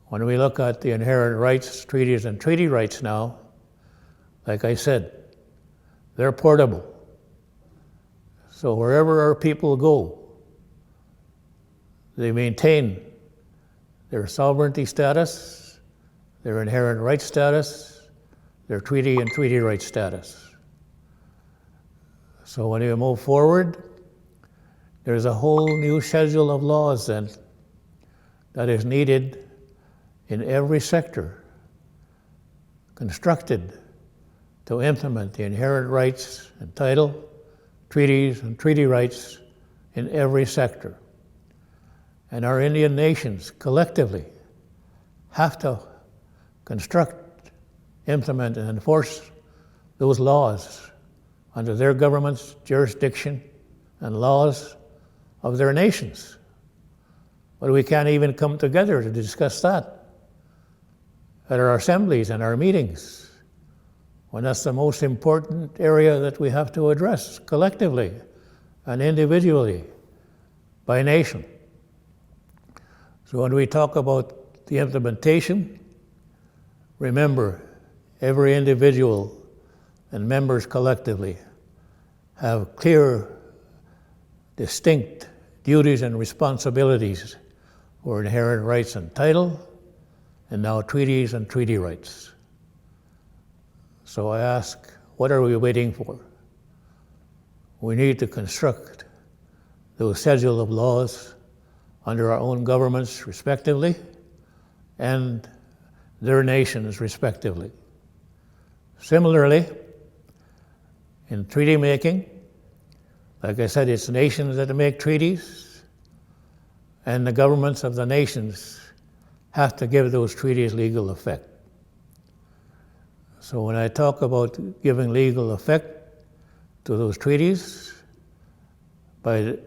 When we look at the inherent rights, treaties, and treaty rights now, like I said, they're portable. So wherever our people go, they maintain their sovereignty status, their inherent rights status, their treaty and treaty rights status. So when you move forward, there's a whole new schedule of laws then that is needed in every sector, constructed to implement the inherent rights and title, treaties and treaty rights in every sector. And our Indian nations collectively have to construct, implement, and enforce those laws under their government's jurisdiction and laws of their nations. But we can't even come together to discuss that at our assemblies and our meetings, when that's the most important area that we have to address collectively and individually by nation. So when we talk about the implementation, remember, every individual and members collectively have clear, distinct duties and responsibilities for inherent rights and title, and now treaties and treaty rights. So I ask, what are we waiting for? We need to construct those schedule of laws under our own governments respectively and their nations respectively. Similarly, in treaty making, like I said, it's nations that make treaties, and the governments of the nations have to give those treaties legal effect. So when I talk about giving legal effect to those treaties, by the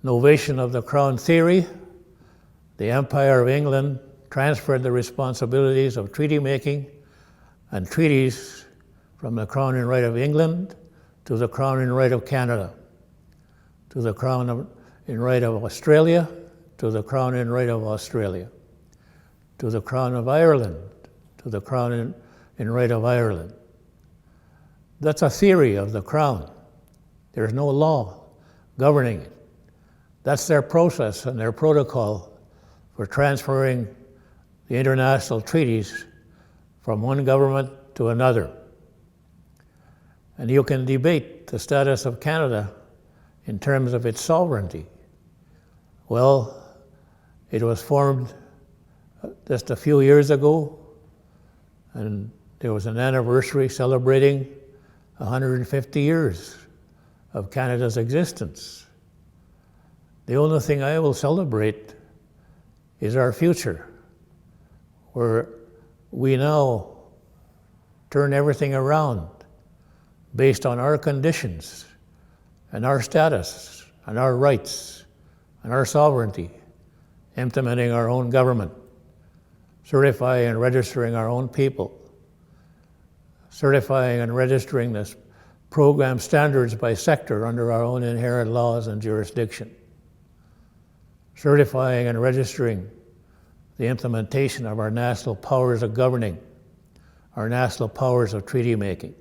novation of the Crown theory, the Empire of England transferred the responsibilities of treaty making and treaties from the Crown and Right of England to the Crown and Right of Canada, to the Crown and Right of Australia, to the Crown and Right of Australia, to the Crown of Ireland, to the Crown and Right of Ireland. That's a theory of the Crown. There's no law governing it. That's their process and their protocol for transferring the international treaties from one government to another. And you can debate the status of Canada in terms of its sovereignty. Well, it was formed just a few years ago, and there was an anniversary celebrating 150 years of Canada's existence. The only thing I will celebrate is our future, where we now turn everything around based on our conditions and our status and our rights and our sovereignty, implementing our own government, certifying and registering our own people, certifying and registering this program standards by sector under our own inherent laws and jurisdiction, certifying and registering the implementation of our national powers of governing, our national powers of treaty making,